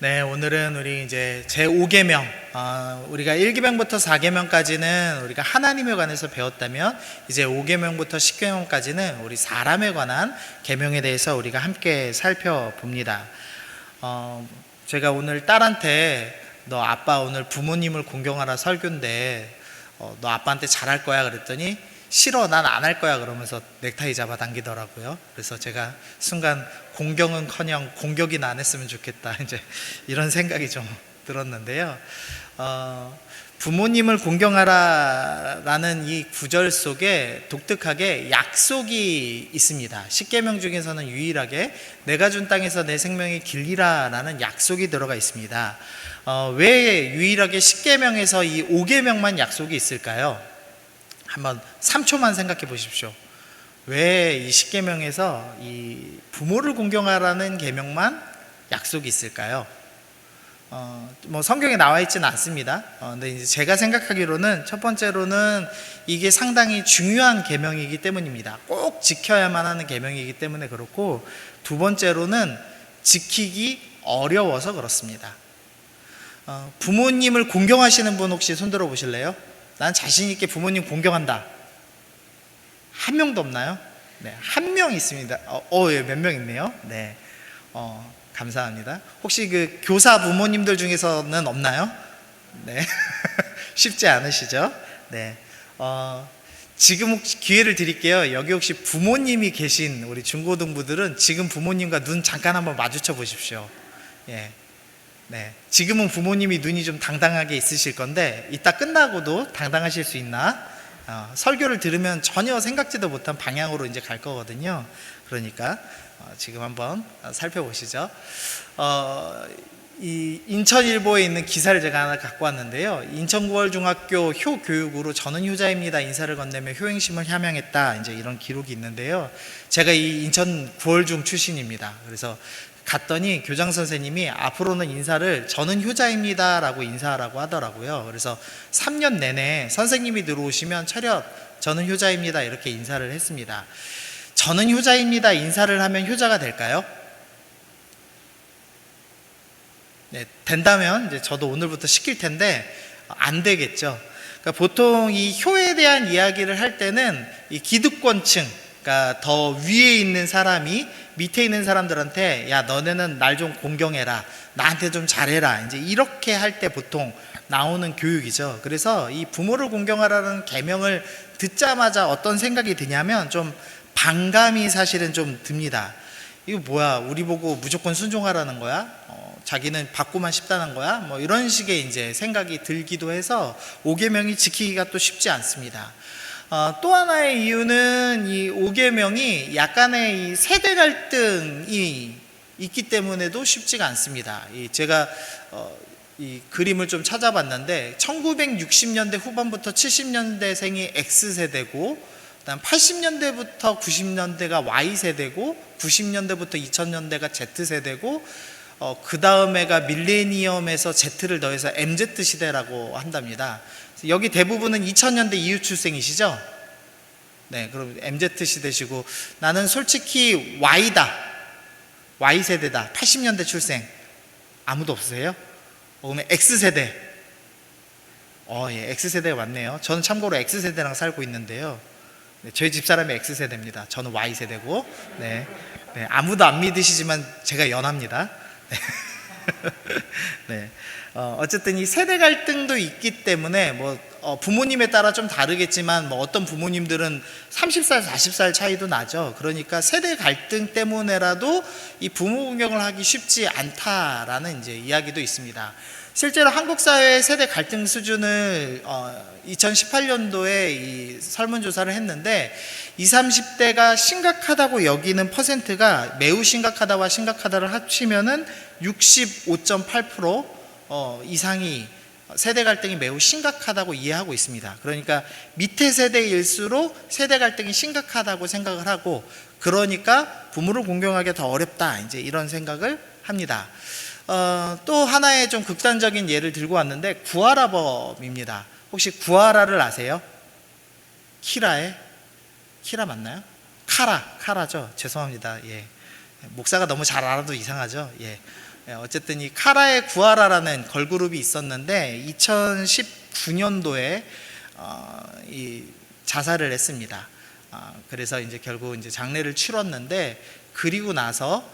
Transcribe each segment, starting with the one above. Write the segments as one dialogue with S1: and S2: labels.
S1: 네, 오늘은 우리 이제 제5계명, 우리가 1계명부터 4계명까지는 우리가 하나님에 관해서 배웠다면, 이제 5계명부터 10계명까지는 우리 사람에 관한 계명에 대해서 우리가 함께 살펴봅니다. 제가 오늘 딸한테 너 아빠 오늘 부모님을 공경하라 설교인데, 너 아빠한테 잘할 거야 그랬더니 싫어, 난 안 할 거야 그러면서 넥타이 잡아 당기더라고요. 그래서 제가 순간 공경은커녕 공격이나 안 했으면 좋겠다, 이제 이런 생각이 좀 들었는데요. 부모님을 공경하라라는 이 구절 속에 독특하게 약속이 있습니다. 십계명 중에서는 유일하게 내가 준 땅에서 내 생명이 길리라라는 약속이 들어가 있습니다. 왜 유일하게 십계명에서 이 5계명만 약속이 있을까요? 한번 3초만 생각해 보십시오. 왜 이 십계명에서 이 부모를 공경하라는 계명만 약속이 있을까요? 뭐 성경에 나와 있지는 않습니다. 근데 이제 제가 생각하기로는 첫 번째로는 이게 상당히 중요한 계명이기 때문입니다. 꼭 지켜야만 하는 계명이기 때문에 그렇고, 두 번째로는 지키기 어려워서 그렇습니다. 부모님을 공경하시는 분 혹시 손들어 보실래요? 난 자신 있게 부모님 공경한다. 한 명도 없나요? 네, 한 명 있습니다. 예, 몇 명 있네요. 네, 감사합니다. 혹시 그 교사 부모님들 중에서는 없나요? 네, 쉽지 않으시죠? 네, 지금 혹시 기회를 드릴게요. 여기 혹시 부모님이 계신 우리 중고등부들은 지금 부모님과 눈 잠깐 한번 마주쳐 보십시오. 예. 네, 지금은 부모님이 눈이 좀 당당하게 있으실 건데 이따 끝나고도 당당하실 수 있나? 설교를 들으면 전혀 생각지도 못한 방향으로 이제 갈 거거든요. 그러니까 지금 한번 살펴보시죠. 이 인천일보에 있는 기사를 제가 하나 갖고 왔는데요. 인천 9월 중학교 효교육으로 저는 효자입니다 인사를 건네며 효행심을 함양했다, 이제 이런 기록이 있는데요. 제가 이 인천 9월 중 출신입니다. 그래서 갔더니 교장 선생님이 앞으로는 인사를 저는 효자입니다 라고 인사하라고 하더라고요. 그래서 3년 내내 선생님이 들어오시면 차렷 저는 효자입니다 이렇게 인사를 했습니다. 저는 효자입니다 인사를 하면 효자가 될까요? 네, 된다면 이제 저도 오늘부터 시킬 텐데 안 되겠죠. 그러니까 보통 이 효에 대한 이야기를 할 때는 이 기득권층, 그러니까 더 위에 있는 사람이 밑에 있는 사람들한테 야 너네는 날 좀 공경해라, 나한테 좀 잘해라, 이제 이렇게 할 때 보통 나오는 교육이죠. 그래서 이 부모를 공경하라는 계명을 듣자마자 어떤 생각이 드냐면 좀 반감이 사실은 좀 듭니다. 이거 뭐야, 우리 보고 무조건 순종하라는 거야? 자기는 받고만 싶다는 거야? 뭐 이런 식의 이제 생각이 들기도 해서 5계명이 지키기가 또 쉽지 않습니다. 또 하나의 이유는 이 5계명이 약간의 이 세대 갈등이 있기 때문에도 쉽지가 않습니다. 제가 이 그림을 좀 찾아봤는데 1960년대 후반부터 70년대생이 X세대고, 그다음 80년대부터 90년대가 Y세대고, 90년대부터 2000년대가 Z세대고, 그 다음에가 밀레니엄에서 Z를 더해서 MZ시대라고 한답니다. 여기 대부분은 2000년대 이후 출생이시죠? 네, 그럼 MZ시대시고, 나는 솔직히 Y다, Y세대다, 80년대 출생 아무도 없으세요? 그러면 X세대. 예, X세대가 맞네요. 저는 참고로 X세대랑 살고 있는데요. 네, 저희 집사람이 X세대입니다. 저는 Y세대고. 네, 네, 아무도 안 믿으시지만 제가 연합니다. 네. 네. 어쨌든 이 세대 갈등도 있기 때문에 부모님에 따라 좀 다르겠지만 어떤 부모님들은 30살, 40살 차이도 나죠. 그러니까 세대 갈등 때문에라도 이 부모 공경을 하기 쉽지 않다라는 이제 이야기도 있습니다. 실제로 한국 사회의 세대 갈등 수준을 2018년도에 이 설문조사를 했는데 20, 30대가 심각하다고 여기는 퍼센트가 매우 심각하다와 심각하다를 합치면은 65.8% 이상이 세대 갈등이 매우 심각하다고 이해하고 있습니다. 그러니까 밑에 세대일수록 세대 갈등이 심각하다고 생각을 하고, 그러니까 부모를 공경하기 더 어렵다, 이제 이런 생각을 합니다. 또 하나의 좀 극단적인 예를 들고 왔는데 구하라법입니다. 혹시 구하라를 아세요? 키라 맞나요? 카라죠. 죄송합니다. 예. 목사가 너무 잘 알아도 이상하죠. 예. 어쨌든 이 카라의 구하라라는 걸그룹이 있었는데 2019년도에 이 자살을 했습니다. 그래서 이제 결국 이제 장례를 치렀는데, 그리고 나서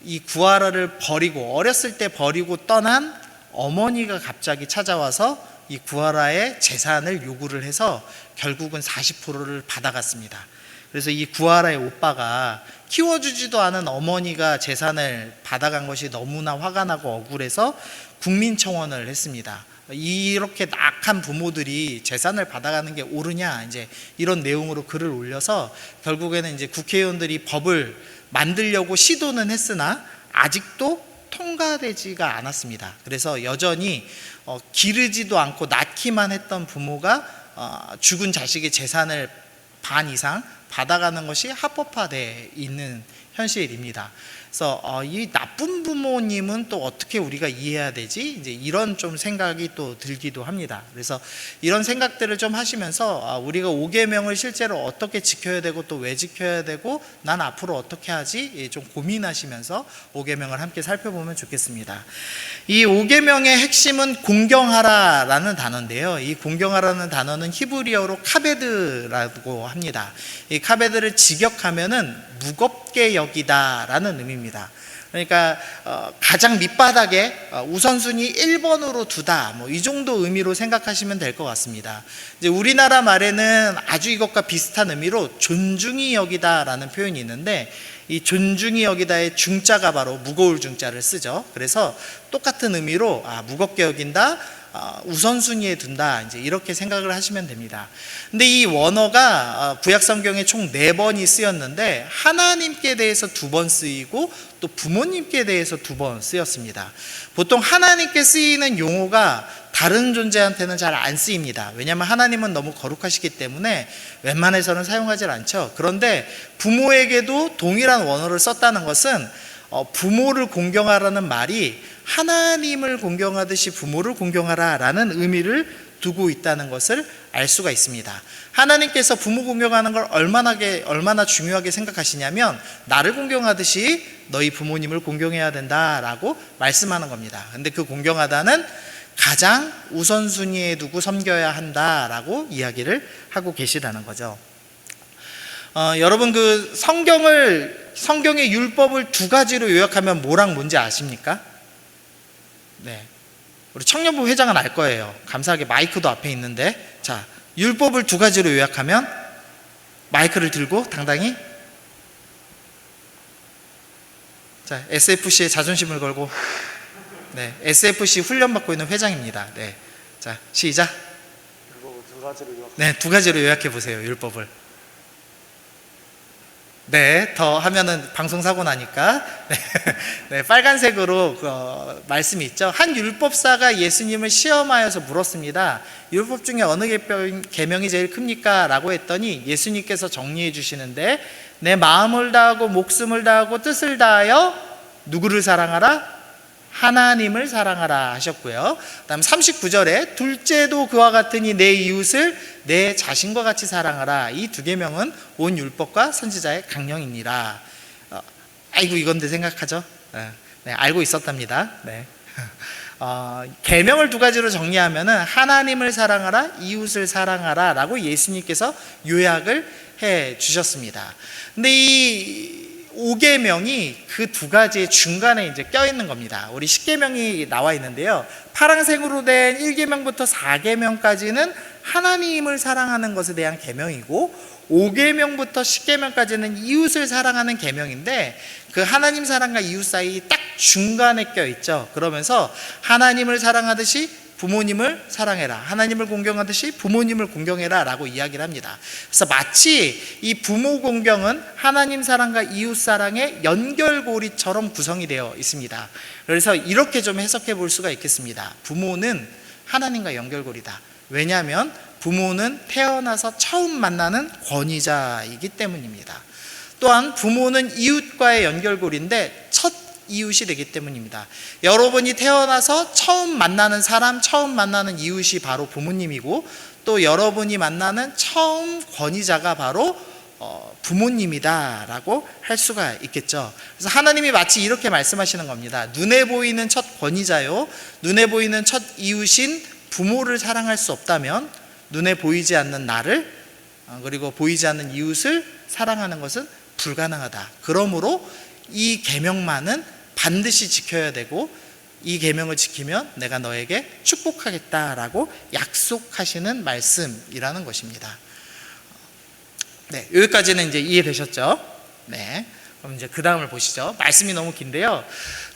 S1: 이 구하라를 버리고, 어렸을 때 버리고 떠난 어머니가 갑자기 찾아와서 이 구하라의 재산을 요구를 해서 결국은 40%를 받아갔습니다. 그래서 이 구하라의 오빠가 키워주지도 않은 어머니가 재산을 받아간 것이 너무나 화가 나고 억울해서 국민청원을 했습니다. 이렇게 악한 부모들이 재산을 받아가는 게 옳으냐, 이제 이런 내용으로 글을 올려서 결국에는 이제 국회의원들이 법을 만들려고 시도는 했으나 아직도 통과되지가 않았습니다. 그래서 여전히 기르지도 않고 낳기만 했던 부모가 죽은 자식의 재산을 반 이상 받아가는 것이 합법화되어 있는 현실입니다. 그래서 이 나쁜 부모님은 또 어떻게 우리가 이해해야 되지? 이제 이런 좀 생각이 또 들기도 합니다. 그래서 이런 생각들을 좀 하시면서 우리가 5계명을 실제로 어떻게 지켜야 되고 또 왜 지켜야 되고 난 앞으로 어떻게 하지? 좀 고민하시면서 5계명을 함께 살펴보면 좋겠습니다. 이 5계명의 핵심은 공경하라라는 단어인데요. 이 공경하라는 단어는 히브리어로 카베드라고 합니다. 이 카베드를 직역하면은 무겁게 여기다라는 의미입니다. 그러니까 가장 밑바닥에 우선순위 1번으로 두다, 뭐 이 정도 의미로 생각하시면 될 것 같습니다. 이제 우리나라 말에는 아주 이것과 비슷한 의미로 존중히 여기다라는 표현이 있는데, 이 존중히 여기다의 중자가 바로 무거울 중자를 쓰죠. 그래서 똑같은 의미로 무겁게 여긴다, 우선순위에 둔다, 이제 이렇게 생각을 하시면 됩니다. 근데 이 원어가 구약 성경에 총 4번이 쓰였는데 하나님께 대해서 2번 쓰이고 또 부모님께 대해서 2번 쓰였습니다. 보통 하나님께 쓰이는 용어가 다른 존재한테는 잘 안 쓰입니다. 왜냐하면 하나님은 너무 거룩하시기 때문에 웬만해서는 사용하지 않죠. 그런데 부모에게도 동일한 원어를 썼다는 것은 부모를 공경하라는 말이 하나님을 공경하듯이 부모를 공경하라라는 의미를 두고 있다는 것을 알 수가 있습니다. 하나님께서 부모 공경하는 걸 얼마나 중요하게 생각하시냐면, 나를 공경하듯이 너희 부모님을 공경해야 된다라고 말씀하는 겁니다. 근데 그 공경하다는 가장 우선순위에 두고 섬겨야 한다라고 이야기를 하고 계시다는 거죠. 여러분, 그 성경의 율법을 2가지로 요약하면 뭐랑 뭔지 아십니까? 네, 우리 청년부 회장은 알 거예요. 감사하게 마이크도 앞에 있는데, 자, 율법을 2가지로 요약하면, 마이크를 들고 당당히, 자, SFC의 자존심을 걸고, 네, SFC 훈련받고 있는 회장입니다. 네, 자, 시작.
S2: 율법을 2가지로 요약.
S1: 네, 2가지로 요약해 보세요. 율법을. 네, 더 하면은 방송 사고 나니까. 네, 빨간색으로 말씀이 있죠. 한 율법사가 예수님을 시험하여서 물었습니다. 율법 중에 어느 계명이 제일 큽니까? 라고 했더니 예수님께서 정리해 주시는데, 내 마음을 다하고 목숨을 다하고 뜻을 다하여 누구를 사랑하라? 하나님을 사랑하라 하셨고요. 다음 39절에 둘째도 그와 같으니 내 이웃을 내 자신과 같이 사랑하라. 이 2계명은 온 율법과 선지자의 강령이니라. 아이고 이건데 생각하죠. 네, 알고 있었답니다. 네. 계명을 2가지로 정리하면은 하나님을 사랑하라, 이웃을 사랑하라 라고 예수님께서 요약을 해 주셨습니다. 근데 이 5계명이 그 2가지의 중간에 이제 껴있는 겁니다. 우리 10계명이 나와 있는데요, 파란색으로 된 1계명부터 4계명까지는 하나님을 사랑하는 것에 대한 계명이고, 5계명부터 10계명까지는 이웃을 사랑하는 계명인데, 그 하나님 사랑과 이웃 사이 딱 중간에 껴있죠. 그러면서 하나님을 사랑하듯이 부모님을 사랑해라, 하나님을 공경하듯이 부모님을 공경해라 라고 이야기를 합니다. 그래서 마치 이 부모 공경은 하나님 사랑과 이웃 사랑의 연결고리처럼 구성이 되어 있습니다. 그래서 이렇게 좀 해석해 볼 수가 있겠습니다. 부모는 하나님과 연결고리다. 왜냐하면 부모는 태어나서 처음 만나는 권위자이기 때문입니다. 또한 부모는 이웃과의 연결고리인데 첫 이웃이 되기 때문입니다. 여러분이 태어나서 처음 만나는 사람, 처음 만나는 이웃이 바로 부모님이고, 또 여러분이 만나는 처음 권위자가 바로 부모님이다라고 할 수가 있겠죠. 그래서 하나님이 마치 이렇게 말씀하시는 겁니다. 눈에 보이는 첫 권위자요, 눈에 보이는 첫 이웃인 부모를 사랑할 수 없다면 눈에 보이지 않는 나를 그리고 보이지 않는 이웃을 사랑하는 것은 불가능하다. 그러므로 이 계명만은 반드시 지켜야 되고 이 계명을 지키면 내가 너에게 축복하겠다라고 약속하시는 말씀이라는 것입니다. 네, 여기까지는 이제 이해되셨죠? 네. 그럼 이제 그 다음을 보시죠. 말씀이 너무 긴데요.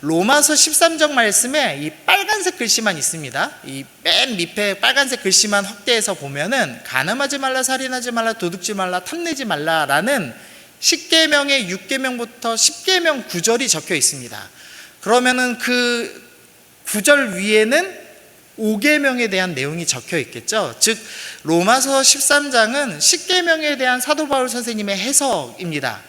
S1: 로마서 13장 말씀에 이 빨간색 글씨만 있습니다. 이 맨 밑에 빨간색 글씨만 확대해서 보면은 간음하지 말라, 살인하지 말라, 도둑지 말라, 탐내지 말라라는 10계명의 6계명부터 10계명 9절이 적혀 있습니다. 그러면은 그 9절 위에는 5계명에 대한 내용이 적혀 있겠죠. 즉 로마서 13장은 10계명에 대한 사도 바울 선생님의 해석입니다.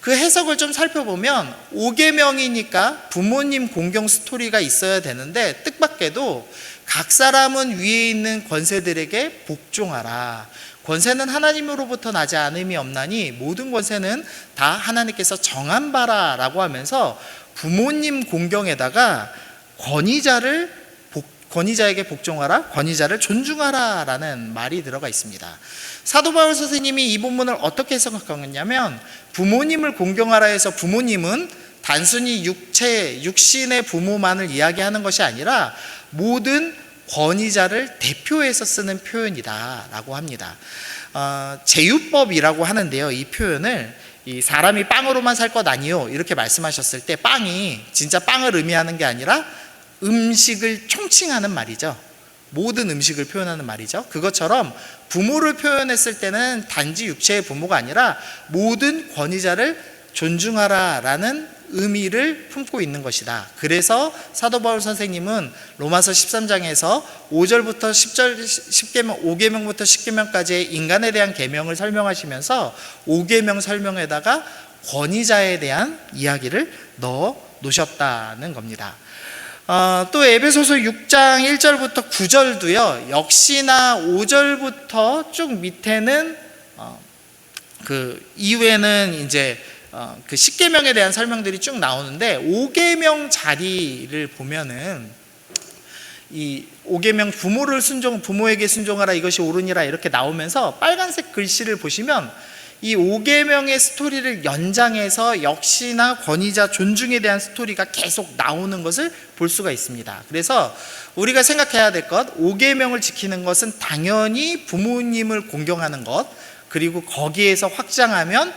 S1: 그 해석을 좀 살펴보면 5계명이니까 부모님 공경 스토리가 있어야 되는데 뜻밖에도 각 사람은 위에 있는 권세들에게 복종하라. 권세는 하나님으로부터 나지 않음이 없나니 모든 권세는 다 하나님께서 정한 바라라고 하면서 부모님 공경에다가 권위자에게 복종하라, 권위자를 존중하라 라는 말이 들어가 있습니다. 사도 바울 선생님이 이 본문을 어떻게 해석하냐면 부모님을 공경하라 해서 부모님은 단순히 육신의 부모만을 이야기하는 것이 아니라 모든 권위자를 대표해서 쓰는 표현이다 라고 합니다. 제유법이라고 하는데요, 이 표현을 이 사람이 빵으로만 살 것 아니요 이렇게 말씀하셨을 때 빵이 진짜 빵을 의미하는 게 아니라 음식을 총칭하는 말이죠. 모든 음식을 표현하는 말이죠. 그것처럼 부모를 표현했을 때는 단지 육체의 부모가 아니라 모든 권위자를 존중하라라는 의미를 품고 있는 것이다. 그래서 사도 바울 선생님은 로마서 13장에서 5절부터 10절 10계명 5계명부터 10계명까지의 인간에 대한 계명을 설명하시면서 5계명 설명에다가 권위자에 대한 이야기를 넣어 놓으셨다는 겁니다. 또 에베소서 6장 1절부터 9절도요 역시나 5절부터 쭉 밑에는 그 이후에는 이제 그 10계명에 대한 설명들이 쭉 나오는데 5계명 자리를 보면은 이 5계명 부모에게 순종하라 이것이 옳으니라 이렇게 나오면서 빨간색 글씨를 보시면 이 5계명의 스토리를 연장해서 역시나 권위자 존중에 대한 스토리가 계속 나오는 것을 볼 수가 있습니다. 그래서 우리가 생각해야 될 것, 5계명을 지키는 것은 당연히 부모님을 공경하는 것, 그리고 거기에서 확장하면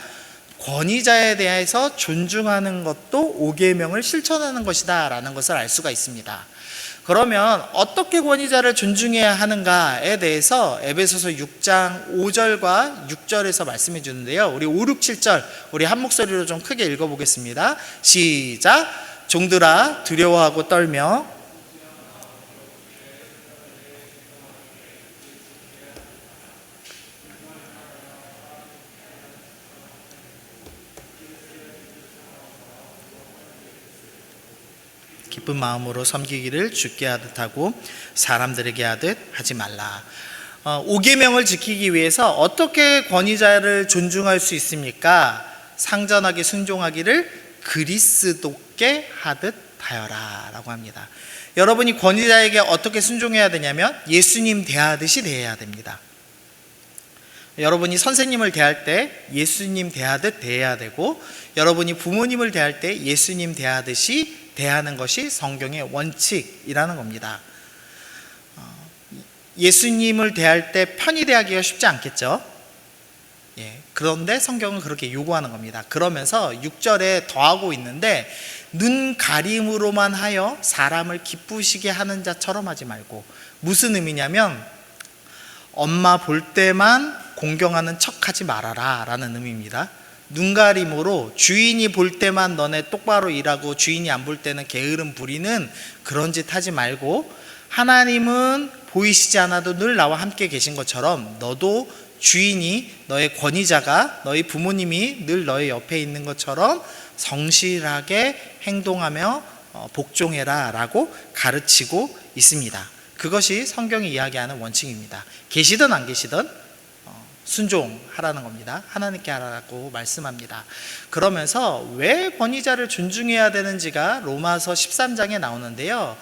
S1: 권위자에 대해서 존중하는 것도 5계명을 실천하는 것이다 라는 것을 알 수가 있습니다. 그러면 어떻게 권위자를 존중해야 하는가에 대해서 에베소서 6장 5절과 6절에서 말씀해 주는데요, 우리 5, 6, 7절 우리 한 목소리로 좀 크게 읽어보겠습니다. 시작. 종들아 두려워하고 떨며 기쁜 마음으로 섬기기를 주께 하듯 하고 사람들에게 하듯 하지 말라. 5계명을 지키기 위해서 어떻게 권위자를 존중할 수 있습니까? 상전하게 순종하기를 그리스도께 하듯 하여라 라고 합니다. 여러분이 권위자에게 어떻게 순종해야 되냐면 예수님 대하듯이 대해야 됩니다. 여러분이 선생님을 대할 때 예수님 대하듯 대해야 되고, 여러분이 부모님을 대할 때 예수님 대하듯이 대하는 것이 성경의 원칙이라는 겁니다. 예수님을 대할 때 편히 대하기가 쉽지 않겠죠? 그런데 성경은 그렇게 요구하는 겁니다. 그러면서 6절에 더하고 있는데 눈 가림으로만 하여 사람을 기쁘시게 하는 자처럼 하지 말고, 무슨 의미냐면 엄마 볼 때만 공경하는 척하지 말아라 라는 의미입니다. 눈가림으로 주인이 볼 때만 너네 똑바로 일하고 주인이 안 볼 때는 게으름 부리는 그런 짓 하지 말고, 하나님은 보이시지 않아도 늘 나와 함께 계신 것처럼 너도 주인이, 너의 권위자가, 너희 부모님이 늘 너의 옆에 있는 것처럼 성실하게 행동하며 복종해라 라고 가르치고 있습니다. 그것이 성경이 이야기하는 원칙입니다. 계시든 안 계시든 순종하라는 겁니다. 하나님께 하라고 말씀합니다. 그러면서 왜 권위자를 존중해야 되는지가 로마서 13장에 나오는데요.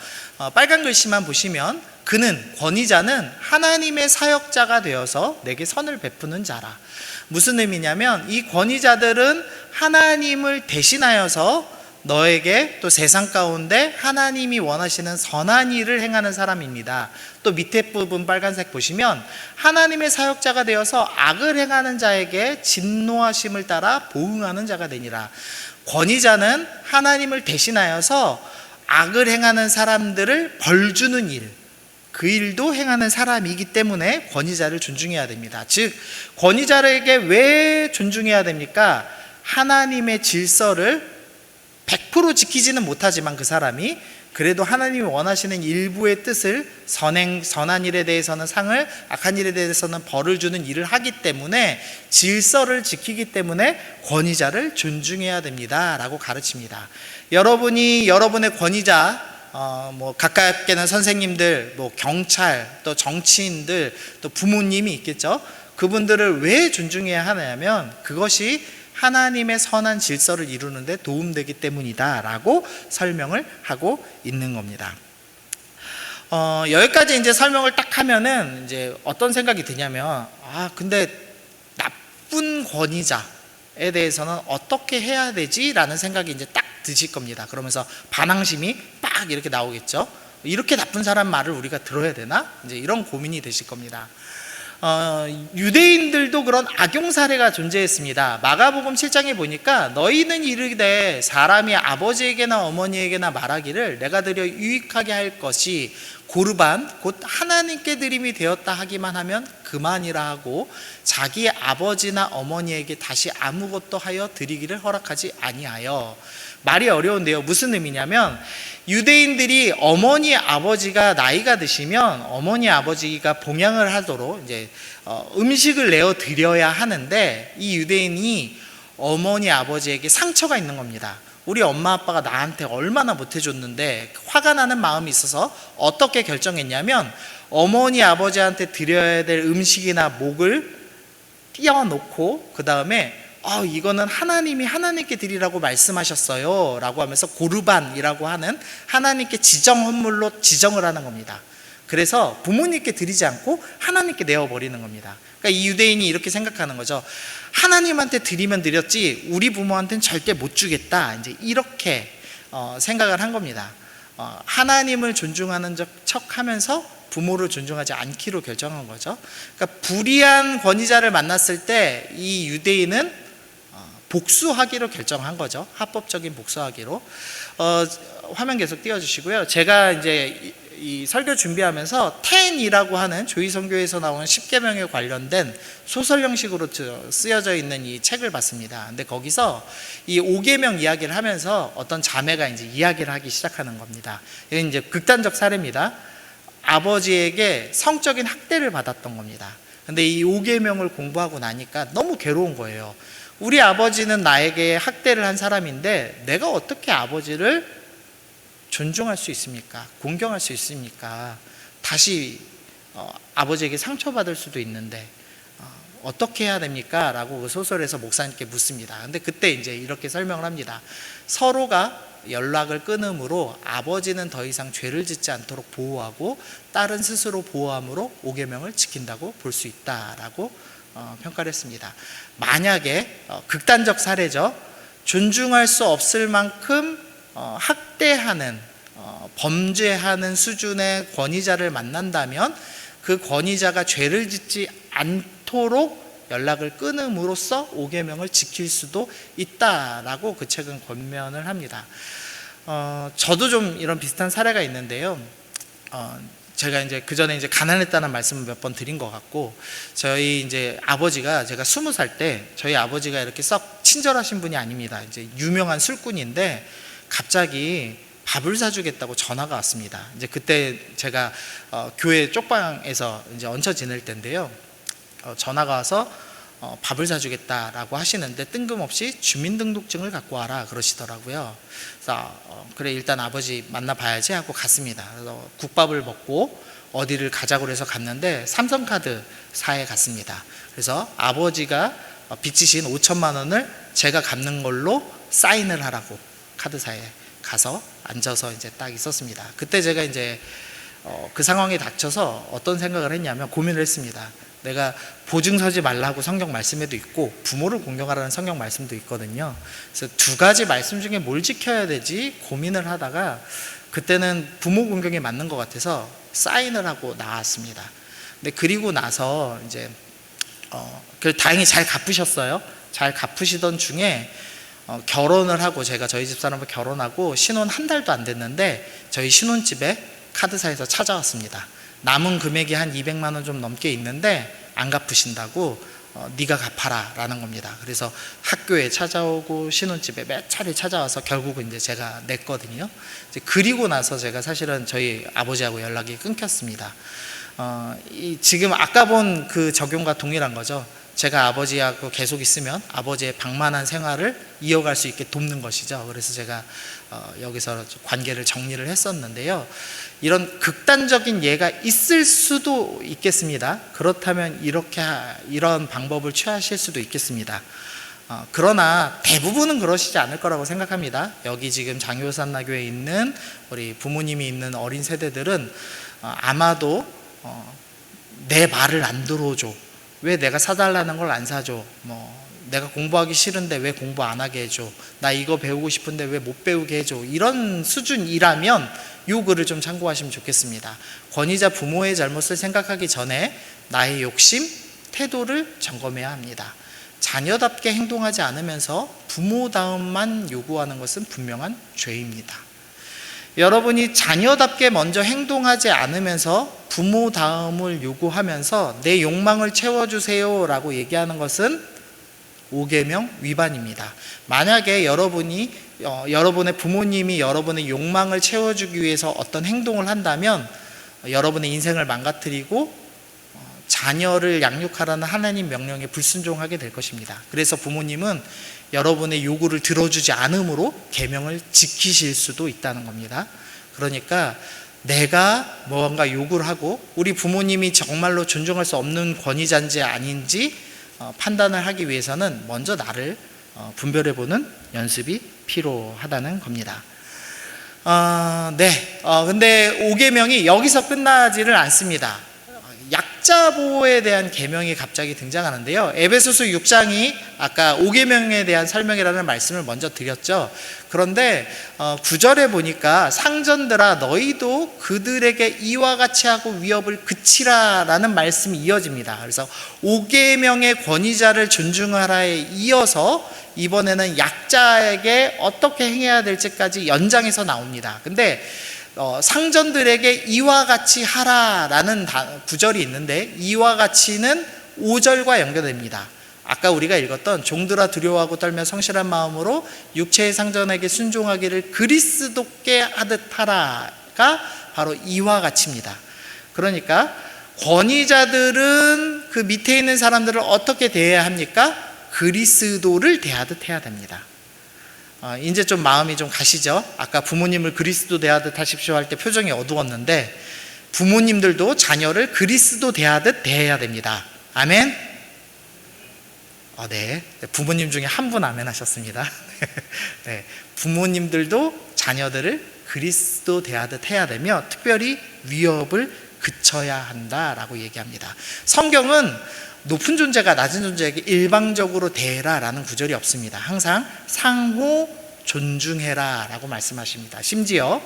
S1: 빨간 글씨만 보시면 그는 권위자는 하나님의 사역자가 되어서 내게 선을 베푸는 자라. 무슨 의미냐면 이 권위자들은 하나님을 대신하여서 너에게 또 세상 가운데 하나님이 원하시는 선한 일을 행하는 사람입니다. 또 밑에 부분 빨간색 보시면 하나님의 사역자가 되어서 악을 행하는 자에게 진노하심을 따라 보응하는 자가 되니라. 권위자는 하나님을 대신하여서 악을 행하는 사람들을 벌주는 일, 그 일도 행하는 사람이기 때문에 권위자를 존중해야 됩니다. 즉 권위자에게 왜 존중해야 됩니까? 하나님의 질서를 100% 지키지는 못하지만 그 사람이 그래도 하나님이 원하시는 일부의 뜻을 선한 일에 대해서는 상을, 악한 일에 대해서는 벌을 주는 일을 하기 때문에 질서를 지키기 때문에 권위자를 존중해야 됩니다 라고 가르칩니다. 여러분이 여러분의 권위자, 가깝게는 선생님들, 경찰, 또 정치인들, 또 부모님이 있겠죠. 그분들을 왜 존중해야 하냐면 그것이 하나님의 선한 질서를 이루는 데 도움되기 때문이다 라고 설명을 하고 있는 겁니다. 여기까지 이제 설명을 딱 하면은 이제 어떤 생각이 드냐면 근데 나쁜 권위자에 대해서는 어떻게 해야 되지? 라는 생각이 이제 딱 드실 겁니다. 그러면서 반항심이 빡 이렇게 나오겠죠. 이렇게 나쁜 사람 말을 우리가 들어야 되나? 이제 이런 고민이 되실 겁니다. 유대인들도 그런 악용 사례가 존재했습니다. 마가복음 7장에 보니까 너희는 이르되 사람이 아버지에게나 어머니에게나 말하기를 내가 드려 유익하게 할 것이 고르반 곧 하나님께 드림이 되었다 하기만 하면 그만이라 하고 자기 아버지나 어머니에게 다시 아무것도 하여 드리기를 허락하지 아니하여. 말이 어려운데요. 무슨 의미냐면 유대인들이 어머니 아버지가 나이가 드시면 어머니 아버지가 봉양을 하도록 이제 음식을 내어 드려야 하는데 이 유대인이 어머니 아버지에게 상처가 있는 겁니다. 우리 엄마 아빠가 나한테 얼마나 못해줬는데 화가 나는 마음이 있어서 어떻게 결정했냐면 어머니 아버지한테 드려야 될 음식이나 목을 띄워놓고 그 다음에 이거는 하나님이 하나님께 드리라고 말씀하셨어요 라고 하면서 고르반이라고 하는 하나님께 지정 헌물로 지정을 하는 겁니다. 그래서 부모님께 드리지 않고 하나님께 내어버리는 겁니다. 그러니까 이 유대인이 이렇게 생각하는 거죠. 하나님한테 드리면 드렸지 우리 부모한테는 절대 못 주겠다, 이제 이렇게 생각을 한 겁니다. 하나님을 존중하는 척 하면서 부모를 존중하지 않기로 결정한 거죠. 그러니까 불의한 권위자를 만났을 때 이 유대인은 복수하기로 결정한 거죠. 합법적인 복수하기로. 화면 계속 띄워주시고요. 제가 이제 이 설교 준비하면서 10이라고 하는 조희선교에서 나오는 10계명에 관련된 소설 형식으로 쓰여져 있는 이 책을 봤습니다. 근데 거기서 이 5계명 이야기를 하면서 어떤 자매가 이제 이야기를 하기 시작하는 겁니다. 이건 이제 극단적 사례입니다. 아버지에게 성적인 학대를 받았던 겁니다. 근데 이 5계명을 공부하고 나니까 너무 괴로운 거예요. 우리 아버지는 나에게 학대를 한 사람인데 내가 어떻게 아버지를 존중할 수 있습니까? 공경할 수 있습니까? 다시 아버지에게 상처받을 수도 있는데 어떻게 해야 됩니까? 라고 그 소설에서 목사님께 묻습니다. 근데 그때 이제 이렇게 설명을 합니다. 서로가 연락을 끊음으로 아버지는 더 이상 죄를 짓지 않도록 보호하고 딸은 스스로 보호함으로 5계명을 지킨다고 볼 수 있다라고 평가를 했습니다. 만약에 극단적 사례죠. 존중할 수 없을 만큼 학대하는 범죄하는 수준의 권위자를 만난다면 그 권위자가 죄를 짓지 않도록 연락을 끊음으로써 5계명을 지킬 수도 있다라고 그 책은 권면을 합니다. 저도 좀 이런 비슷한 사례가 있는데요. 제가 이제 그 전에 이제 가난했다는 말씀을 몇 번 드린 것 같고, 저희 이제 아버지가 제가 20살 때 저희 아버지가 이렇게 썩 친절하신 분이 아닙니다. 이제 유명한 술꾼인데 갑자기 밥을 사주겠다고 전화가 왔습니다. 이제 그때 제가 교회 쪽방에서 이제 얹혀 지낼 때인데요. 전화가 와서 밥을 사주겠다라고 하시는데 뜬금없이 주민등록증을 갖고 와라 그러시더라고요. 그래서 그래 일단 아버지 만나봐야지 하고 갔습니다. 그래서 국밥을 먹고 어디를 가자고 해서 갔는데 삼성카드사에 갔습니다. 그래서 아버지가 빚지신 5천만 원을 제가 갚는 걸로 사인을 하라고 카드사에 가서 앉아서 이제 딱 있었습니다. 그때 제가 이제 그 상황에 닥쳐서 어떤 생각을 했냐면 고민을 했습니다. 내가 보증 서지 말라고 성경 말씀에도 있고 부모를 공경하라는 성경 말씀도 있거든요. 그래서 두 가지 말씀 중에 뭘 지켜야 되지 고민을 하다가 그때는 부모 공경이 맞는 것 같아서 사인을 하고 나왔습니다. 근데 그리고 나서 이제 다행히 잘 갚으셨어요. 잘 갚으시던 중에 결혼을 하고 제가 저희 집사람과 결혼하고 신혼 한 달도 안 됐는데 저희 신혼집에 카드사에서 찾아왔습니다. 남은 금액이 한 200만 원 좀 넘게 있는데 안 갚으신다고 네가 갚아라 라는 겁니다. 그래서 학교에 찾아오고 신혼집에 몇 차례 찾아와서 결국은 이제 제가 냈거든요. 이제 그리고 나서 제가 사실은 저희 아버지하고 연락이 끊겼습니다. 지금 아까 본 그 적용과 동일한 거죠. 제가 아버지하고 계속 있으면 아버지의 방만한 생활을 이어갈 수 있게 돕는 것이죠. 그래서 제가 여기서 관계를 정리를 했었는데요. 이런 극단적인 예가 있을 수도 있겠습니다. 그렇다면 이런 방법을 취하실 수도 있겠습니다. 그러나 대부분은 그러시지 않을 거라고 생각합니다. 여기 지금 장효산나교에 있는 우리 부모님이 있는 어린 세대들은 아마도 내 말을 안 들어줘, 왜 내가 사달라는 걸 안 사줘, 내가 공부하기 싫은데 왜 공부 안 하게 해줘, 나 이거 배우고 싶은데 왜 못 배우게 해줘, 이런 수준이라면 이 글을 좀 참고하시면 좋겠습니다. 권위자 부모의 잘못을 생각하기 전에 나의 욕심, 태도를 점검해야 합니다. 자녀답게 행동하지 않으면서 부모다움만 요구하는 것은 분명한 죄입니다. 여러분이 자녀답게 먼저 행동하지 않으면서 부모다움을 요구하면서 내 욕망을 채워주세요 라고 얘기하는 것은 5계명 위반입니다. 만약에 여러분의 부모님이 여러분의 욕망을 채워주기 위해서 어떤 행동을 한다면 여러분의 인생을 망가뜨리고 자녀를 양육하라는 하나님 명령에 불순종하게 될 것입니다. 그래서 부모님은 여러분의 요구를 들어주지 않으므로 계명을 지키실 수도 있다는 겁니다. 그러니까 내가 뭔가 요구를 하고 우리 부모님이 정말로 존중할 수 없는 권위자인지 아닌지 판단을 하기 위해서는 먼저 나를 분별해보는 연습이 필요하다는 겁니다. 근데 5계명이 여기서 끝나지를 않습니다. 약자 보호에 대한 계명이 갑자기 등장하는데요. 에베소서 6장이 아까 5계명에 대한 설명이라는 말씀을 먼저 드렸죠. 그런데 9절에 보니까 상전들아 너희도 그들에게 이와 같이 하고 위협을 그치라 라는 말씀이 이어집니다. 그래서 5계명의 권위자를 존중하라에 이어서 이번에는 약자에게 어떻게 행해야 될지까지 연장해서 나옵니다. 근데 상전들에게 이와 같이 하라라는 구절이 있는데 이와 같이는 5절과 연결됩니다. 아까 우리가 읽었던 종들아 두려워하고 떨며 성실한 마음으로 육체의 상전에게 순종하기를 그리스도께 하듯 하라가 바로 이와 같이입니다. 그러니까 권위자들은 그 밑에 있는 사람들을 어떻게 대해야 합니까? 그리스도를 대하듯 해야 됩니다. 이제 좀 마음이 좀 가시죠? 아까 부모님을 그리스도 대하듯 하십시오 할 때 표정이 어두웠는데 부모님들도 자녀를 그리스도 대하듯 대해야 됩니다. 아멘? 네. 부모님 중에 한 분 아멘 하셨습니다. 네. 부모님들도 자녀들을 그리스도 대하듯 해야 되며 특별히 위협을 그쳐야 한다라고 얘기합니다. 성경은 높은 존재가 낮은 존재에게 일방적으로 대해라 라는 구절이 없습니다. 항상 상호 존중해라 라고 말씀하십니다. 심지어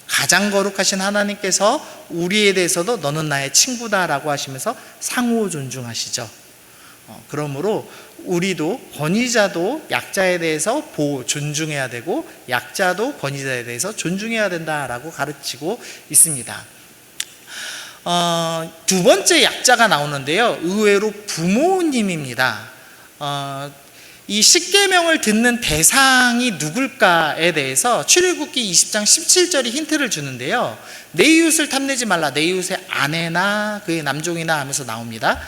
S1: 가장 거룩하신 하나님께서 우리에 대해서도 너는 나의 친구다 라고 하시면서 상호 존중하시죠. 그러므로 우리도 권위자도 약자에 대해서 존중해야 되고 약자도 권위자에 대해서 존중해야 된다라고 가르치고 있습니다. 두 번째 약자가 나오는데요. 의외로 부모님입니다. 이 십계명을 듣는 대상이 누굴까에 대해서 출애굽기 20장 17절이 힌트를 주는데요. 내 이웃을 탐내지 말라. 내 이웃의 아내나 그의 남종이나 하면서 나옵니다.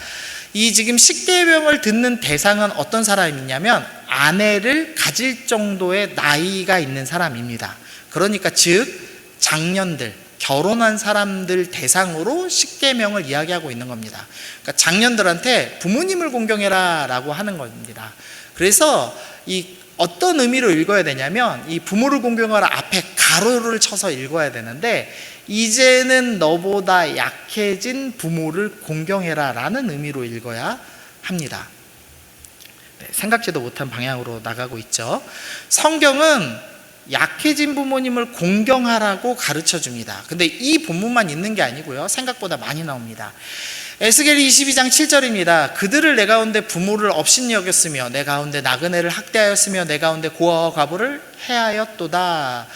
S1: 이 지금 십계명을 듣는 대상은 어떤 사람이냐면 아내를 가질 정도의 나이가 있는 사람입니다. 그러니까 즉 장년들, 결혼한 사람들 대상으로 십계명을 이야기하고 있는 겁니다. 그러니까 장년들한테 부모님을 공경해라 라고 하는 겁니다. 그래서 이 어떤 의미로 읽어야 되냐면, 이 부모를 공경하라 앞에 가로를 쳐서 읽어야 되는데, 이제는 너보다 약해진 부모를 공경해라 라는 의미로 읽어야 합니다. 네, 생각지도 못한 방향으로 나가고 있죠. 성경은 약해진 부모님을 공경하라고 가르쳐 줍니다. 근데 이 본문만 있는 게 아니고요, 생각보다 많이 나옵니다. 에스겔 22장 7절입니다. 그들을 내 가운데 부모를 업신 여겼으며 내 가운데 나그네를 학대하였으며 내 가운데 고아와 과부를 해하였도다.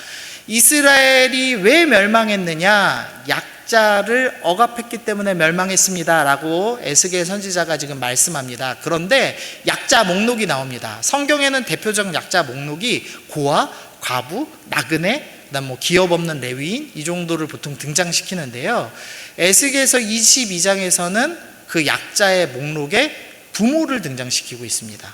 S1: 이스라엘이 왜 멸망했느냐? 약자를 억압했기 때문에 멸망했습니다 라고 에스겔 선지자가 지금 말씀합니다. 그런데 약자 목록이 나옵니다. 성경에는 대표적 약자 목록이 고아, 과부, 나그네, 그다음 기업 없는 레위인, 이 정도를 보통 등장시키는데요, 에스겔서 22장에서는 그 약자의 목록에 부모를 등장시키고 있습니다.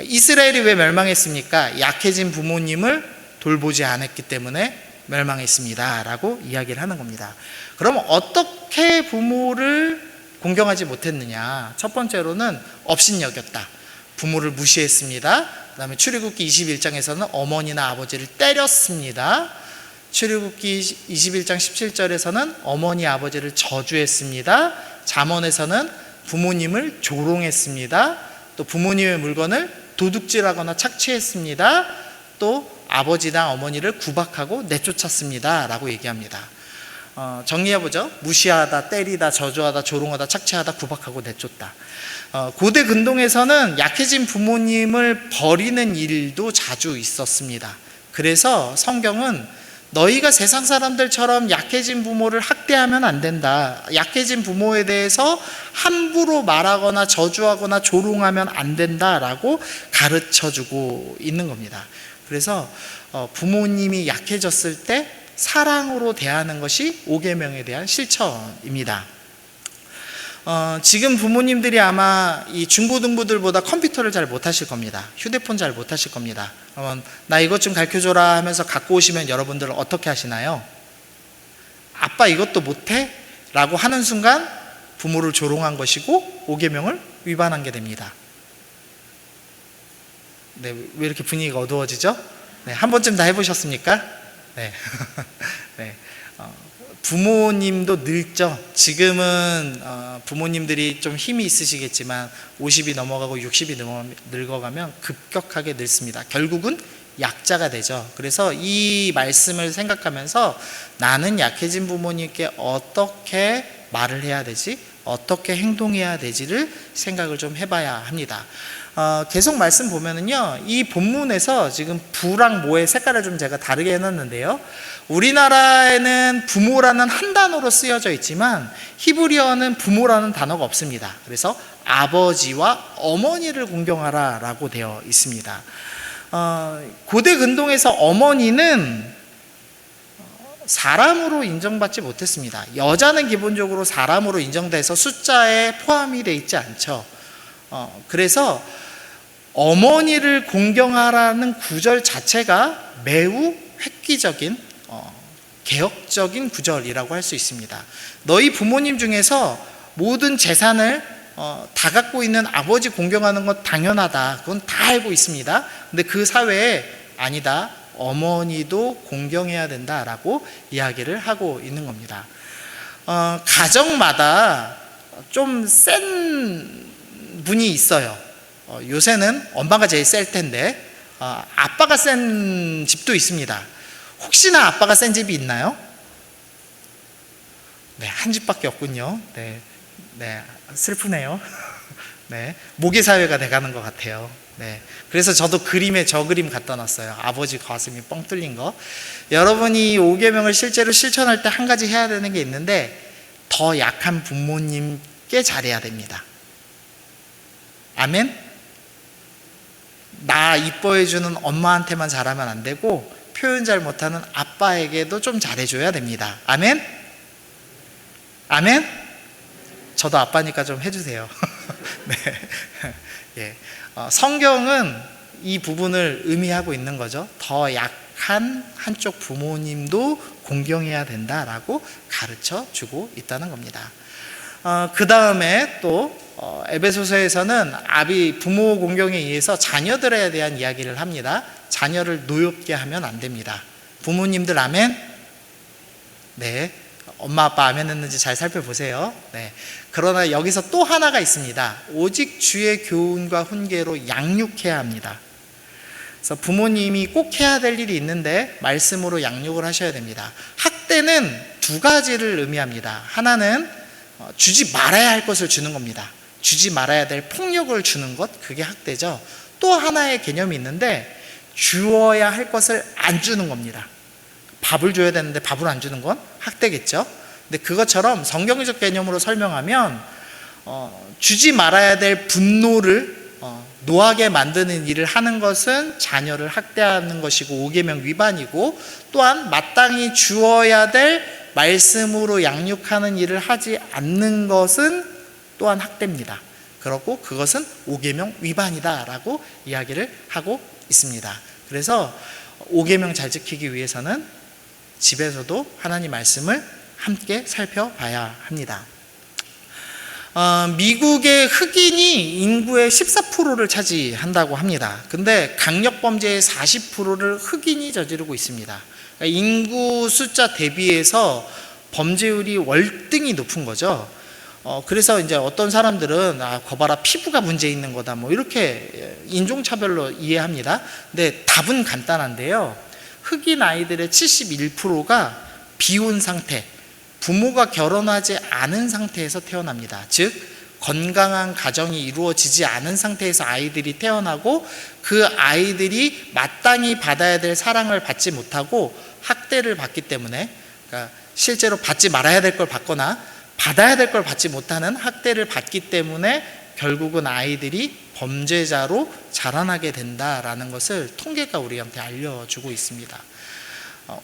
S1: 이스라엘이 왜 멸망했습니까? 약해진 부모님을 돌보지 않았기 때문에 멸망했습니다 라고 이야기를 하는 겁니다. 그럼 어떻게 부모를 공경하지 못했느냐? 첫 번째로는 업신여겼다. 부모를 무시했습니다. 그 다음에 출애굽기 21장에서는 어머니나 아버지를 때렸습니다. 출애굽기 21장 17절에서는 어머니 아버지를 저주했습니다. 잠언에서는 부모님을 조롱했습니다. 또 부모님의 물건을 도둑질하거나 착취했습니다. 또 아버지나 어머니를 구박하고 내쫓았습니다 라고 얘기합니다. 정리해보죠. 무시하다, 때리다, 저주하다, 조롱하다, 착취하다, 구박하고 내쫓다. 고대 근동에서는 약해진 부모님을 버리는 일도 자주 있었습니다. 그래서 성경은 너희가 세상 사람들처럼 약해진 부모를 학대하면 안 된다, 약해진 부모에 대해서 함부로 말하거나 저주하거나 조롱하면 안 된다라고 가르쳐주고 있는 겁니다. 그래서 부모님이 약해졌을 때 사랑으로 대하는 것이 5계명에 대한 실천입니다. 지금 부모님들이 아마 이 중고등부들보다 컴퓨터를 잘 못하실 겁니다. 휴대폰 잘 못하실 겁니다. 나 이것 좀 가르쳐줘라 하면서 갖고 오시면 여러분들은 어떻게 하시나요? 아빠 이것도 못해? 라고 하는 순간 부모를 조롱한 것이고 5계명을 위반한 게 됩니다. 네, 왜 이렇게 분위기가 어두워지죠? 네, 한 번쯤 다 해보셨습니까? 네. 네. 부모님도 늙죠. 지금은 부모님들이 좀 힘이 있으시겠지만 50이 넘어가고 60이 늙어가면 급격하게 늙습니다. 결국은 약자가 되죠. 그래서 이 말씀을 생각하면서 나는 약해진 부모님께 어떻게 말을 해야 되지? 어떻게 행동해야 되지를 생각을 좀 해봐야 합니다. 계속 말씀 보면은요, 이 본문에서 지금 부랑 모의 색깔을 좀 제가 다르게 해놨는데요, 우리나라에는 부모라는 한 단어로 쓰여져 있지만 히브리어는 부모라는 단어가 없습니다. 그래서 아버지와 어머니를 공경하라 라고 되어 있습니다. 고대 근동에서 어머니는 사람으로 인정받지 못했습니다. 여자는 기본적으로 사람으로 인정돼서 숫자에 포함이 되어 있지 않죠. 그래서 어머니를 공경하라는 구절 자체가 매우 획기적인 개혁적인 구절이라고 할 수 있습니다. 너희 부모님 중에서 모든 재산을 다 갖고 있는 아버지 공경하는 건 당연하다, 그건 다 알고 있습니다. 근데 그 사회에 아니다, 어머니도 공경해야 된다라고 이야기를 하고 있는 겁니다. 가정마다 좀 센 분이 있어요. 요새는 엄마가 제일 셀 텐데 아빠가 센 집도 있습니다. 혹시나 아빠가 센 집이 있나요? 네, 한 집밖에 없군요. 네, 슬프네요. 네, 모계사회가 돼가는 것 같아요. 네, 그래서 저도 그림에 저 그림 갖다 놨어요. 아버지 가슴이 뻥 뚫린 거. 여러분이 5계명을 실제로 실천할 때 한 가지 해야 되는 게 있는데, 더 약한 부모님께 잘해야 됩니다. 아멘? 나 이뻐해주는 엄마한테만 잘하면 안 되고 표현 잘 못하는 아빠에게도 좀 잘해줘야 됩니다. 아멘? 아멘? 저도 아빠니까 좀 해주세요. 네. 예. 성경은 이 부분을 의미하고 있는 거죠. 더 약한 약한 한쪽 부모님도 공경해야 된다라고 가르쳐 주고 있다는 겁니다. 그 다음에 또 에베소서에서는 부모 공경에 의해서 자녀들에 대한 이야기를 합니다. 자녀를 노엽게 하면 안 됩니다. 부모님들 아멘? 네. 엄마 아빠 아멘 했는지 잘 살펴보세요. 네. 그러나 여기서 또 하나가 있습니다. 오직 주의 교훈과 훈계로 양육해야 합니다. 그래서 부모님이 꼭 해야 될 일이 있는데 말씀으로 양육을 하셔야 됩니다. 학대는 두 가지를 의미합니다. 하나는 주지 말아야 할 것을 주는 겁니다. 주지 말아야 될 폭력을 주는 것, 그게 학대죠. 또 하나의 개념이 있는데 주어야 할 것을 안 주는 겁니다. 밥을 줘야 되는데 밥을 안 주는 건 학대겠죠. 근데 그것처럼 성경적 개념으로 설명하면 주지 말아야 될 분노를 노하게 만드는 일을 하는 것은 자녀를 학대하는 것이고 5계명 위반이고, 또한 마땅히 주어야 될 말씀으로 양육하는 일을 하지 않는 것은 또한 학대입니다. 그렇고 그것은 5계명 위반이다라고 이야기를 하고 있습니다. 그래서 5계명 잘 지키기 위해서는 집에서도 하나님 말씀을 함께 살펴봐야 합니다. 미국의 흑인이 인구의 14%를 차지한다고 합니다. 근데 강력범죄의 40%를 흑인이 저지르고 있습니다. 그러니까 인구 숫자 대비해서 범죄율이 월등히 높은 거죠. 그래서 이제 어떤 사람들은 거봐라 피부가 문제 있는 거다 뭐 이렇게 인종차별로 이해합니다. 근데 답은 간단한데요. 흑인 아이들의 71%가 비혼 상태, 부모가 결혼하지 않은 상태에서 태어납니다. 즉 건강한 가정이 이루어지지 않은 상태에서 아이들이 태어나고 그 아이들이 마땅히 받아야 될 사랑을 받지 못하고 학대를 받기 때문에, 그러니까 실제로 받지 말아야 될 걸 받거나 받아야 될 걸 받지 못하는 학대를 받기 때문에 결국은 아이들이 범죄자로 자라나게 된다라는 것을 통계가 우리한테 알려주고 있습니다.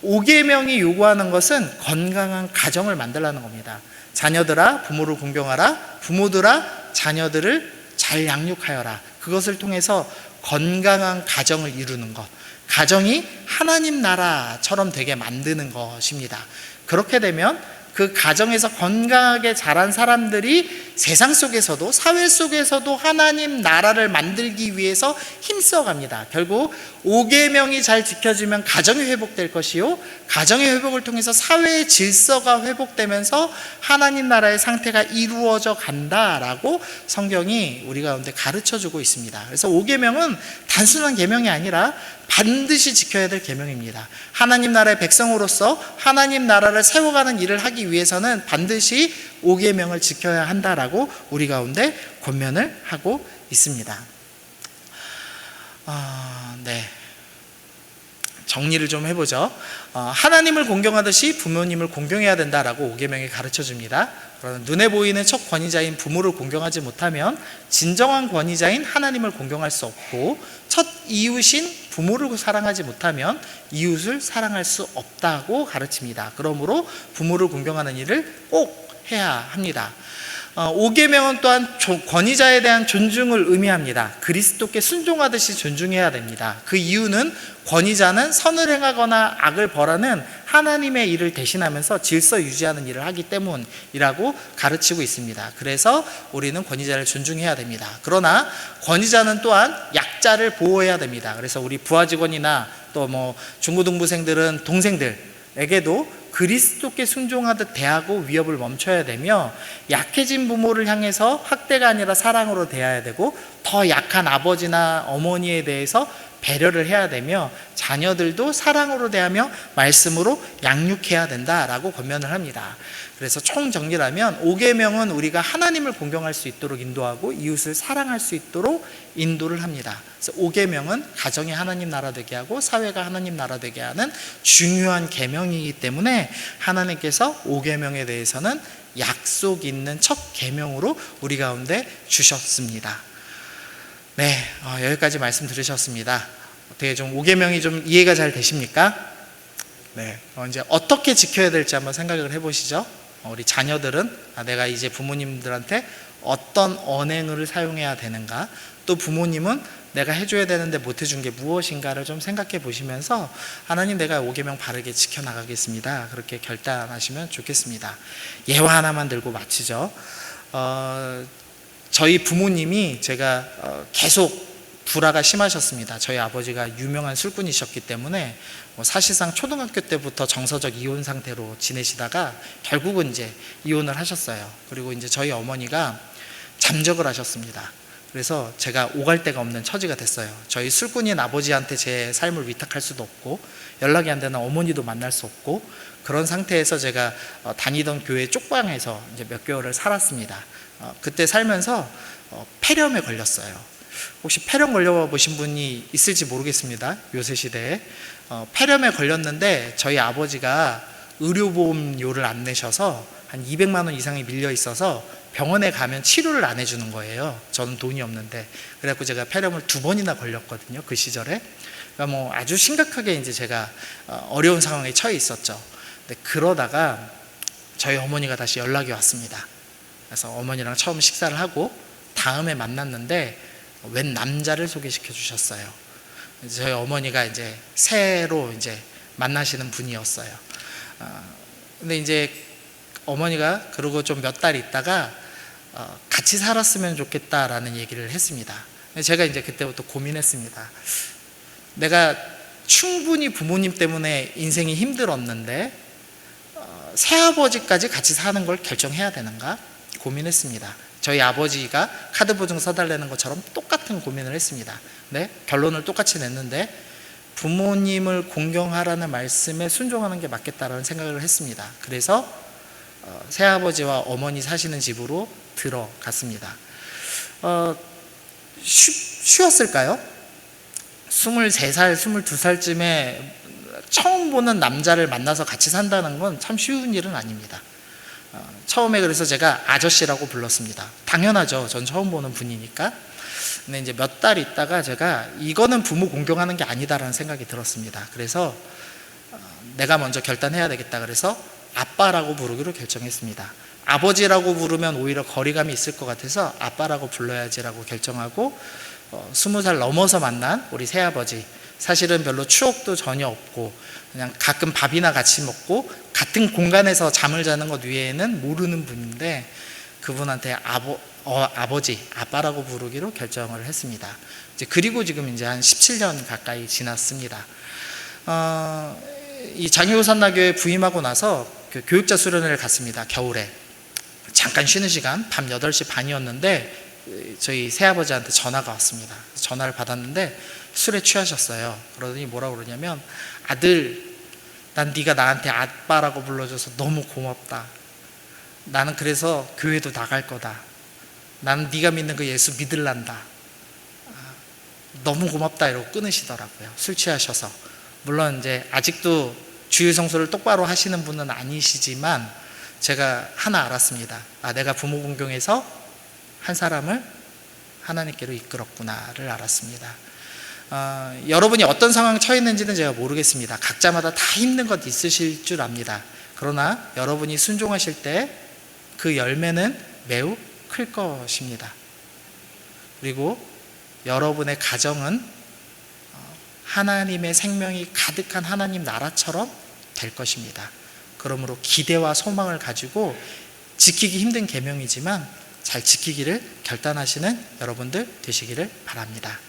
S1: 5계명이 요구하는 것은 건강한 가정을 만들라는 겁니다. 자녀들아 부모를 공경하라, 부모들아 자녀들을 잘 양육하여라. 그것을 통해서 건강한 가정을 이루는 것, 가정이 하나님 나라처럼 되게 만드는 것입니다. 그렇게 되면 그 가정에서 건강하게 자란 사람들이 세상 속에서도, 사회 속에서도 하나님 나라를 만들기 위해서 힘써갑니다. 결국 5계명이 잘 지켜지면 가정이 회복될 것이요, 가정의 회복을 통해서 사회의 질서가 회복되면서 하나님 나라의 상태가 이루어져 간다라고 성경이 우리 가운데 가르쳐주고 있습니다. 그래서 5계명은 단순한 계명이 아니라 반드시 지켜야 될 계명입니다. 하나님 나라의 백성으로서 하나님 나라를 세워가는 일을 하기 위해서는 반드시 5계명을 지켜야 한다라고 우리 가운데 권면을 하고 있습니다. 네. 정리를 좀 해보죠. 하나님을 공경하듯이 부모님을 공경해야 된다라고 5계명이 가르쳐줍니다. 그러나 눈에 보이는 첫 권위자인 부모를 공경하지 못하면 진정한 권위자인 하나님을 공경할 수 없고, 첫 이웃인 부모를 사랑하지 못하면 이웃을 사랑할 수 없다고 가르칩니다. 그러므로 부모를 공경하는 일을 꼭 해야 합니다. 5계명은 또한 권위자에 대한 존중을 의미합니다. 그리스도께 순종하듯이 존중해야 됩니다. 그 이유는 권위자는 선을 행하거나 악을 벌하는 하나님의 일을 대신하면서 질서 유지하는 일을 하기 때문이라고 가르치고 있습니다. 그래서 우리는 권위자를 존중해야 됩니다. 그러나 권위자는 또한 약자를 보호해야 됩니다. 그래서 우리 부하 직원이나 또 중고등부생들은 동생들에게도 그리스도께 순종하듯 대하고 위협을 멈춰야 되며, 약해진 부모를 향해서 학대가 아니라 사랑으로 대해야 되고, 더 약한 아버지나 어머니에 대해서 배려를 해야 되며, 자녀들도 사랑으로 대하며 말씀으로 양육해야 된다라고 권면을 합니다. 그래서 총정리하면 5계명은 우리가 하나님을 공경할 수 있도록 인도하고 이웃을 사랑할 수 있도록 인도를 합니다. 그래서 5계명은 가정이 하나님 나라 되게 하고 사회가 하나님 나라 되게 하는 중요한 계명이기 때문에 하나님께서 5계명에 대해서는 약속 있는 첫 계명으로 우리 가운데 주셨습니다. 네, 여기까지 말씀 들으셨습니다. 어떻게 좀 5계명이 좀 이해가 잘 되십니까? 네, 이제 어떻게 지켜야 될지 한번 생각을 해보시죠. 우리 자녀들은 내가 이제 부모님들한테 어떤 언행을 사용해야 되는가, 또 부모님은 내가 해줘야 되는데 못 해준 게 무엇인가를 좀 생각해 보시면서 하나님, 내가 5계명 바르게 지켜나가겠습니다, 그렇게 결단하시면 좋겠습니다. 예화 하나만 들고 마치죠. 저희 부모님이 제가 계속 불화가 심하셨습니다. 저희 아버지가 유명한 술꾼이셨기 때문에 사실상 초등학교 때부터 정서적 이혼 상태로 지내시다가 결국은 이제 이혼을 하셨어요. 그리고 이제 저희 어머니가 잠적을 하셨습니다. 그래서 제가 오갈 데가 없는 처지가 됐어요. 저희 술꾼인 아버지한테 제 삶을 위탁할 수도 없고, 연락이 안 되는 어머니도 만날 수 없고, 그런 상태에서 제가 다니던 교회 쪽방에서 이제 몇 개월을 살았습니다. 그때 살면서 폐렴에 걸렸어요. 혹시 폐렴 걸려보신 분이 있을지 모르겠습니다, 요새 시대에. 폐렴에 걸렸는데 저희 아버지가 의료보험료를 안 내셔서 한 200만 원 이상이 밀려 있어서 병원에 가면 치료를 안 해주는 거예요. 저는 돈이 없는데. 그래갖고 제가 폐렴을 2번이나 걸렸거든요, 그 시절에. 그러니까 아주 심각하게 이제 제가 어려운 상황에 처해 있었죠. 근데 그러다가 저희 어머니가 다시 연락이 왔습니다. 그래서 어머니랑 처음 식사를 하고 다음에 만났는데 웬 남자를 소개시켜 주셨어요. 저희 어머니가 이제 새로 이제 만나시는 분이었어요. 근데 이제 어머니가 그러고 좀 몇 달 있다가 같이 살았으면 좋겠다라는 얘기를 했습니다. 제가 이제 그때부터 고민했습니다. 내가 충분히 부모님 때문에 인생이 힘들었는데 새아버지까지 같이 사는 걸 결정해야 되는가 고민했습니다. 저희 아버지가 카드 보증 써달라는 것처럼 똑같은 고민을 했습니다. 네? 결론을 똑같이 냈는데 부모님을 공경하라는 말씀에 순종하는 게 맞겠다라는 생각을 했습니다. 그래서 새아버지와 어머니 사시는 집으로 들어갔습니다. 쉬웠을까요? 23살, 22살쯤에 처음 보는 남자를 만나서 같이 산다는 건 참 쉬운 일은 아닙니다. 처음에 그래서 제가 아저씨라고 불렀습니다. 당연하죠. 전 처음 보는 분이니까. 근데 이제 몇 달 있다가 제가 이거는 부모 공경하는 게 아니다라는 생각이 들었습니다. 그래서 내가 먼저 결단해야 되겠다. 그래서 아빠라고 부르기로 결정했습니다. 아버지라고 부르면 오히려 거리감이 있을 것 같아서 아빠라고 불러야지라고 결정하고 20살 넘어서 만난 우리 새아버지, 사실은 별로 추억도 전혀 없고 그냥 가끔 밥이나 같이 먹고 같은 공간에서 잠을 자는 것 외에는 모르는 분인데 그분한테 아버지, 아빠라고 부르기로 결정을 했습니다. 그리고 지금 이제 한 17년 가까이 지났습니다. 이 장유호산나교에 부임하고 나서 그 교육자 수련회를 갔습니다. 겨울에 잠깐 쉬는 시간 밤 8시 반이었는데 저희 새아버지한테 전화가 왔습니다. 전화를 받았는데 술에 취하셨어요. 그러더니 뭐라고 그러냐면, 아들, 난 네가 나한테 아빠라고 불러줘서 너무 고맙다. 나는 그래서 교회도 나갈 거다. 나는 네가 믿는 그 예수 믿을란다. 너무 고맙다 이러고 끊으시더라고요. 술 취하셔서. 물론 이제 아직도 주일 성수를 똑바로 하시는 분은 아니시지만 제가 하나 알았습니다. 내가 부모 공경에서 한 사람을 하나님께로 이끌었구나를 알았습니다. 여러분이 어떤 상황에 처했는지는 제가 모르겠습니다. 각자마다 다 힘든 것 있으실 줄 압니다. 그러나 여러분이 순종하실 때 그 열매는 매우 클 것입니다. 그리고 여러분의 가정은 하나님의 생명이 가득한 하나님 나라처럼 될 것입니다. 그러므로 기대와 소망을 가지고 지키기 힘든 계명이지만 잘 지키기를 결단하시는 여러분들 되시기를 바랍니다.